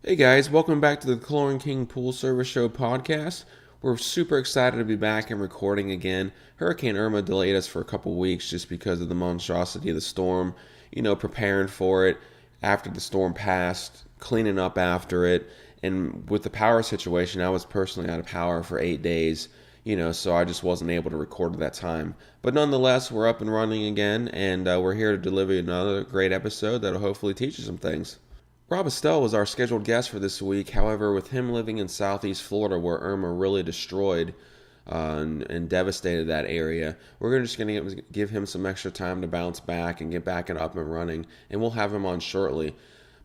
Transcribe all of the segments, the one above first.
Hey guys, welcome back to the Chlorine King Pool Service Show podcast. We're super excited to be back and recording again. Hurricane Irma delayed us for a couple weeks just because of the monstrosity of the storm, preparing for it after the storm passed, cleaning up after it, and with the power situation, I was personally out of power for 8 days, so I just wasn't able to record at that time. But nonetheless, we're up and running again, and we're here to deliver another great episode that'll hopefully teach you some things. Rob Estelle was our scheduled guest for this week. However, with him living in southeast Florida where Irma really destroyed and devastated that area, we're just going to give him some extra time to bounce back and get back and up and running, and we'll have him on shortly.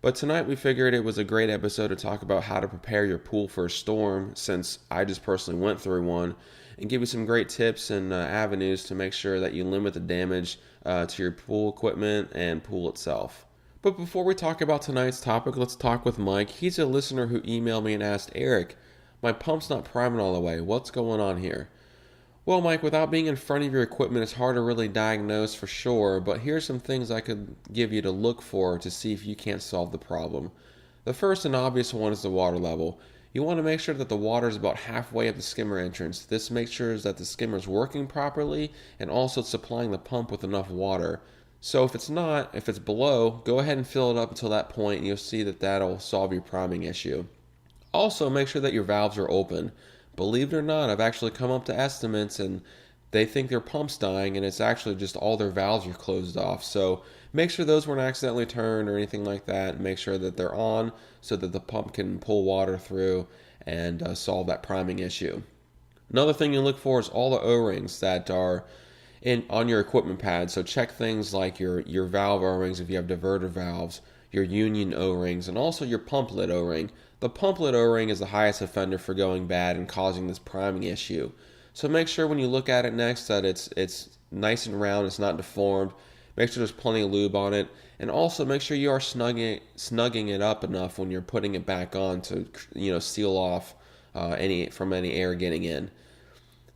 But tonight we figured it was a great episode to talk about how to prepare your pool for a storm, since I just personally went through one, and give you some great tips and avenues to make sure that you limit the damage to your pool equipment and pool itself. But before we talk about tonight's topic, let's talk with Mike. He's a listener who emailed me and asked, Eric, my pump's not priming all the way. What's going on here? Well, Mike, without being in front of your equipment, it's hard to really diagnose for sure, but here's some things I could give you to look for to see if you can't solve the problem. The first and obvious one is the water level. You want to make sure that the water is about halfway up the skimmer entrance. This makes sure that the skimmer is working properly and also supplying the pump with enough water. So if it's below, go ahead and fill it up until that point, and you'll see that that'll solve your priming issue. Also, make sure that your valves are open. Believe it or not, I've actually come up to estimates, and they think their pump's dying, and it's actually just all their valves are closed off. So make sure those weren't accidentally turned or anything like that, and make sure that they're on so that the pump can pull water through and solve that priming issue. Another thing you look for is all the O-rings that are on your equipment pad. So check things like your valve O-rings if you have diverter valves, your union O-rings, and also your pump lid O-ring. The pump lid O-ring is the highest offender for going bad and causing this priming issue. So make sure when you look at it next that it's nice and round, it's not deformed. Make sure there's plenty of lube on it, and also make sure you are snugging it up enough when you're putting it back on to seal off any air getting in.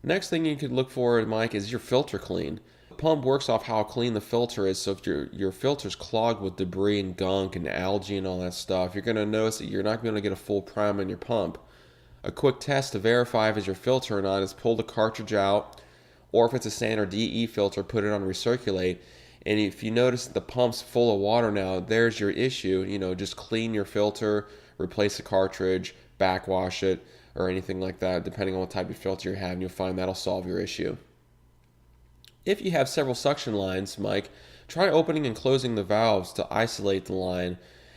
Next thing you could look for, Mike, is your filter clean. The pump works off how clean the filter is, so if your filter's clogged with debris and gunk and algae and all that stuff, you're going to notice that you're not going to get a full prime on your pump. A quick test to verify if it's your filter or not is pull the cartridge out, or if it's a standard DE filter, put it on recirculate. And if you notice that the pump's full of water now, there's your issue. Just clean your filter, replace the cartridge, backwash it, or anything like that, depending on what type of filter you have, and you'll find that'll solve your issue. If you have several suction lines, Mike, try opening and closing the valves to isolate the line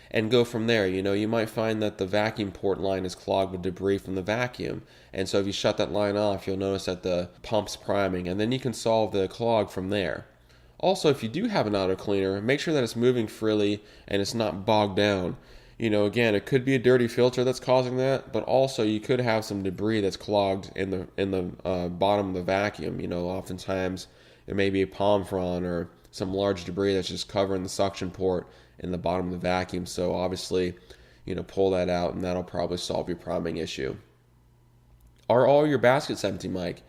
and go from there. You might find that the vacuum port line is clogged with debris from the vacuum, and so if you shut that line off, you'll notice that the pump's priming, and then you can solve the clog from there. Also, if you do have an auto cleaner, make sure that it's moving freely and it's not bogged down. Again, it could be a dirty filter that's causing that, but also you could have some debris that's clogged in the bottom of the vacuum. Oftentimes it may be a palm frond or some large debris that's just covering the suction port in the bottom of the vacuum. So obviously, pull that out, and that'll probably solve your priming issue. Are all your baskets empty, Mike?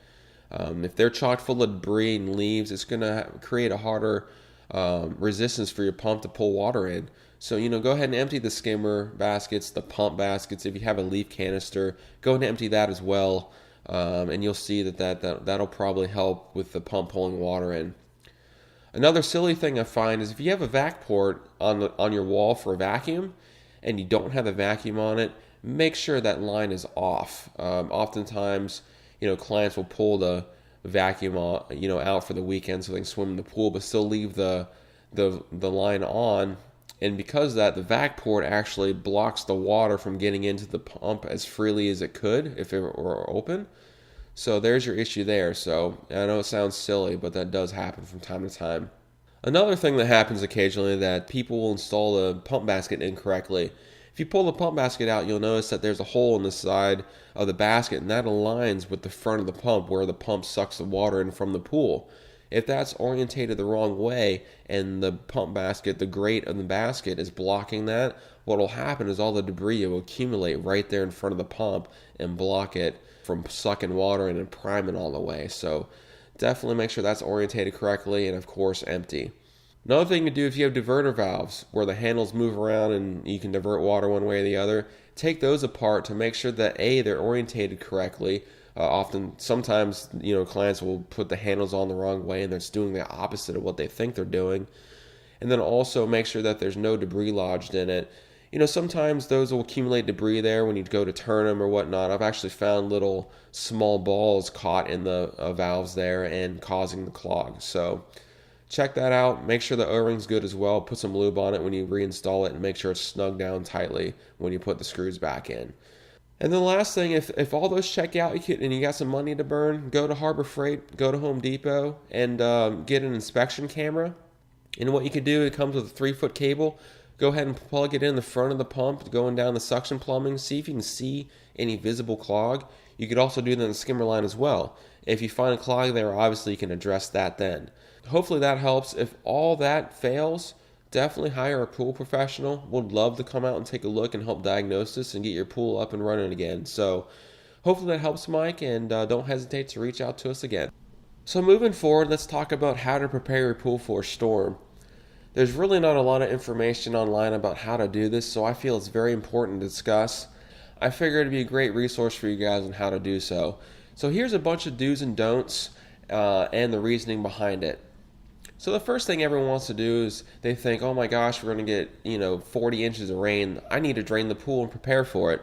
If they're chock full of debris and leaves, it's going to create a harder resistance for your pump to pull water in. So, go ahead and empty the skimmer baskets, the pump baskets. If you have a leaf canister, go ahead and empty that as well. And you'll see that'll probably help with the pump pulling water in. Another silly thing I find is if you have a vac port on your wall for a vacuum and you don't have a vacuum on it, make sure that line is off. Oftentimes, clients will pull the vacuum out for the weekend so they can swim in the pool, but still leave the line on. And because of that, the vac port actually blocks the water from getting into the pump as freely as it could if it were open. So there's your issue there. So I know it sounds silly, but that does happen from time to time. Another thing that happens occasionally that people will install the pump basket incorrectly. If you pull the pump basket out, you'll notice that there's a hole in the side of the basket, and that aligns with the front of the pump where the pump sucks the water in from the pool. If that's orientated the wrong way and the pump basket, the grate of the basket is blocking that, what will happen is all the debris will accumulate right there in front of the pump and block it from sucking water in and priming all the way. So definitely make sure that's orientated correctly and, of course, empty. Another thing to do if you have diverter valves where the handles move around and you can divert water one way or the other, take those apart to make sure that they're orientated correctly. Sometimes, clients will put the handles on the wrong way and they're just doing the opposite of what they think they're doing. And then also make sure that there's no debris lodged in it. Sometimes those will accumulate debris there when you go to turn them or whatnot. I've actually found little small balls caught in the valves there and causing the clog. So check that out. Make sure the O-ring's good as well. Put some lube on it when you reinstall it and make sure it's snug down tightly when you put the screws back in. And then the last thing, if all those check out and you got some money to burn, go to Harbor Freight, go to Home Depot, and get an inspection camera. And what you can do, it comes with a 3-foot cable. Go ahead and plug it in the front of the pump, going down the suction plumbing. See if you can see any visible clog. You could also do that in the skimmer line as well. If you find a clog there, obviously you can address that then. Hopefully that helps. If all that fails, definitely hire a pool professional. Would love to come out and take a look and help diagnose this and get your pool up and running again. So hopefully that helps, Mike, and don't hesitate to reach out to us again. So moving forward, let's talk about how to prepare your pool for a storm. There's really not a lot of information online about how to do this, so I feel it's very important to discuss. I figure it'd be a great resource for you guys on how to do so. So here's a bunch of do's and don'ts and the reasoning behind it. So the first thing everyone wants to do is they think, oh my gosh, we're going to get 40 inches of rain. I need to drain the pool and prepare for it.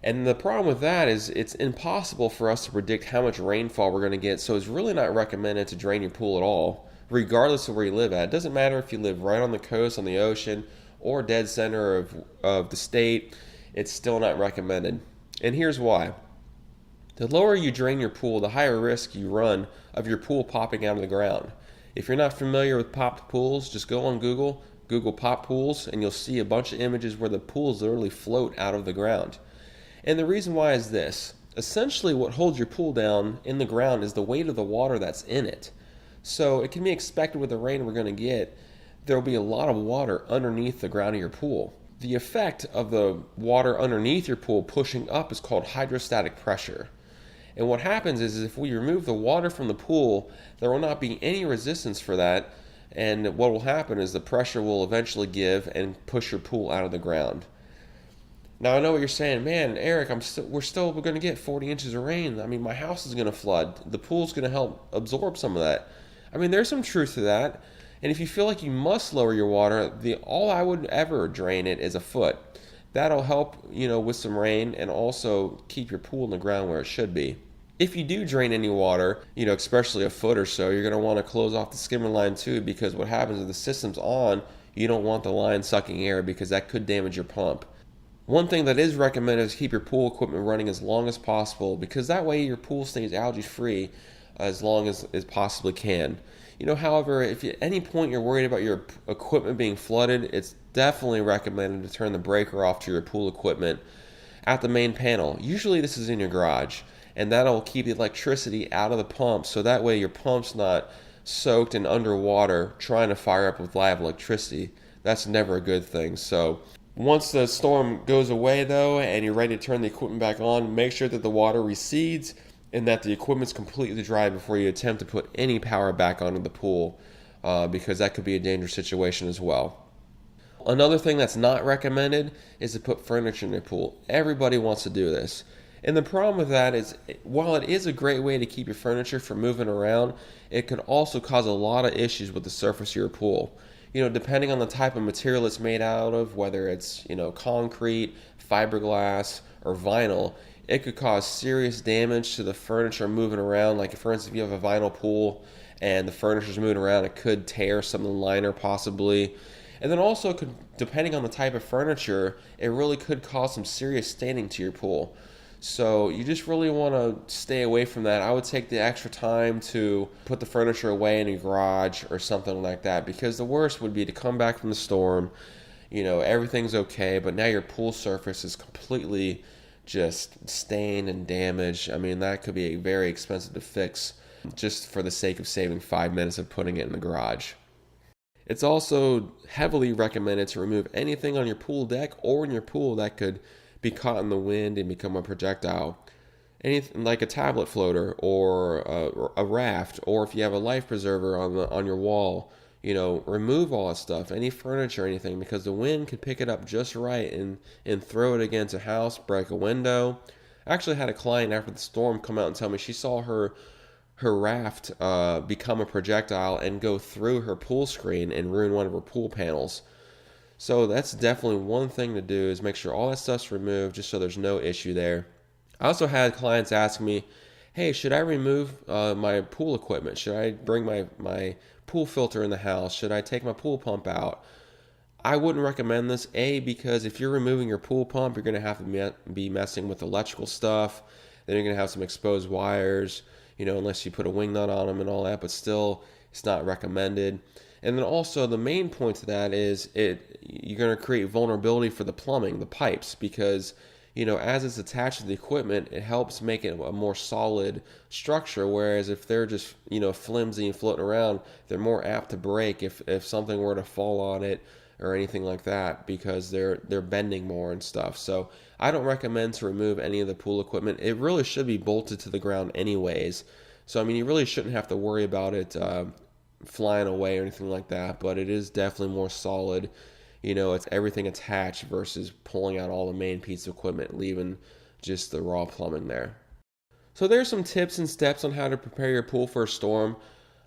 And the problem with that is it's impossible for us to predict how much rainfall we're going to get, so it's really not recommended to drain your pool at all, regardless of where you live at. It doesn't matter if you live right on the coast, on the ocean, or dead center of the state. It's still not recommended. And here's why. The lower you drain your pool, the higher risk you run of your pool popping out of the ground. If you're not familiar with popped pools, just go on Google pop pools, and you'll see a bunch of images where the pools literally float out of the ground. And the reason why is this. Essentially, what holds your pool down in the ground is the weight of the water that's in it. So it can be expected with the rain we're going to get, there will be a lot of water underneath the ground of your pool. The effect of the water underneath your pool pushing up is called hydrostatic pressure. And what happens is if we remove the water from the pool, there will not be any resistance for that. And what will happen is the pressure will eventually give and push your pool out of the ground. Now I know what you're saying, man, Eric, we're still going to get 40 inches of rain. I mean, my house is going to flood. The pool's going to help absorb some of that. I mean, there's some truth to that. And if you feel like you must lower your water, all I would ever drain it is a foot. That'll help, with some rain and also keep your pool in the ground where it should be. If you do drain any water, especially a foot or so, you're going to want to close off the skimmer line too, because what happens is the system's on, you don't want the line sucking air because that could damage your pump. One thing that is recommended is keep your pool equipment running as long as possible, because that way your pool stays algae free as long as it possibly can. However, if at any point you're worried about your equipment being flooded, it's definitely recommended to turn the breaker off to your pool equipment at the main panel. Usually this is in your garage, and that'll keep the electricity out of the pump, so that way your pump's not soaked and underwater trying to fire up with live electricity. That's never a good thing. So once the storm goes away though, and you're ready to turn the equipment back on, make sure that the water recedes and that the equipment's completely dry before you attempt to put any power back onto the pool, because that could be a dangerous situation as well. Another thing that's not recommended is to put furniture in your pool. Everybody wants to do this. And the problem with that is, while it is a great way to keep your furniture from moving around, it could also cause a lot of issues with the surface of your pool. Depending on the type of material it's made out of, whether it's, concrete, fiberglass, or vinyl, it could cause serious damage to the furniture moving around. Like, for instance, if you have a vinyl pool and the furniture's moving around, it could tear some of the liner possibly. And then also, depending on the type of furniture, it really could cause some serious staining to your pool. So you just really want to stay away from that. I would take the extra time to put the furniture away in your garage or something like that, because the worst would be to come back from the storm, everything's okay, but now your pool surface is completely just stained and damaged. I mean, that could be very expensive to fix just for the sake of saving 5 minutes of putting it in the garage. It's also heavily recommended to remove anything on your pool deck or in your pool that could be caught in the wind and become a projectile. Anything like a tablet floater or a raft, or if you have a life preserver on your wall, remove all that stuff, any furniture, anything, because the wind could pick it up just right and throw it against a house, break a window. I actually had a client after the storm come out and tell me she saw her raft become a projectile and go through her pool screen and ruin one of her pool panels. So that's definitely one thing to do, is make sure all that stuff's removed just so there's no issue there. I also had clients ask me, hey, should I remove my pool equipment? Should I bring my pool filter in the house? Should I take my pool pump out? I wouldn't recommend this, because if you're removing your pool pump, you're going to have to be messing with electrical stuff. Then you're going to have some exposed wires, unless you put a wing nut on them and all that, but still, it's not recommended. And then also the main point to that is you're going to create vulnerability for the plumbing, the pipes, because as it's attached to the equipment, it helps make it a more solid structure. Whereas if they're just flimsy and floating around, they're more apt to break if something were to fall on it or anything like that, because they're bending more and stuff. So I don't recommend to remove any of the pool equipment. It really should be bolted to the ground anyways. So you really shouldn't have to worry about it flying away or anything like that, but it is definitely more solid. It's everything attached versus pulling out all the main piece of equipment, leaving just the raw plumbing there. So there's some tips and steps on how to prepare your pool for a storm.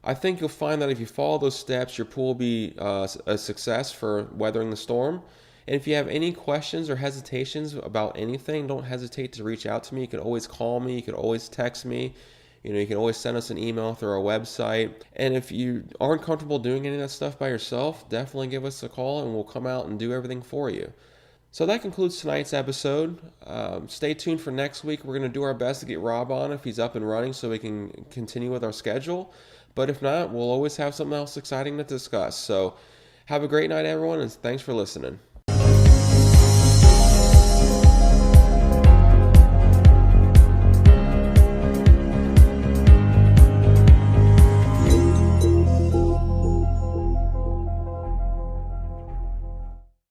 I think you'll find that if you follow those steps, your pool will be a success for weathering the storm. And if you have any questions or hesitations about anything, don't hesitate to reach out to me. You can always call me. You can always text me. You can always send us an email through our website. And if you aren't comfortable doing any of that stuff by yourself, definitely give us a call and we'll come out and do everything for you. So that concludes tonight's episode. Stay tuned for next week. We're going to do our best to get Rob on if he's up and running so we can continue with our schedule. But if not, we'll always have something else exciting to discuss. So have a great night, everyone, and thanks for listening.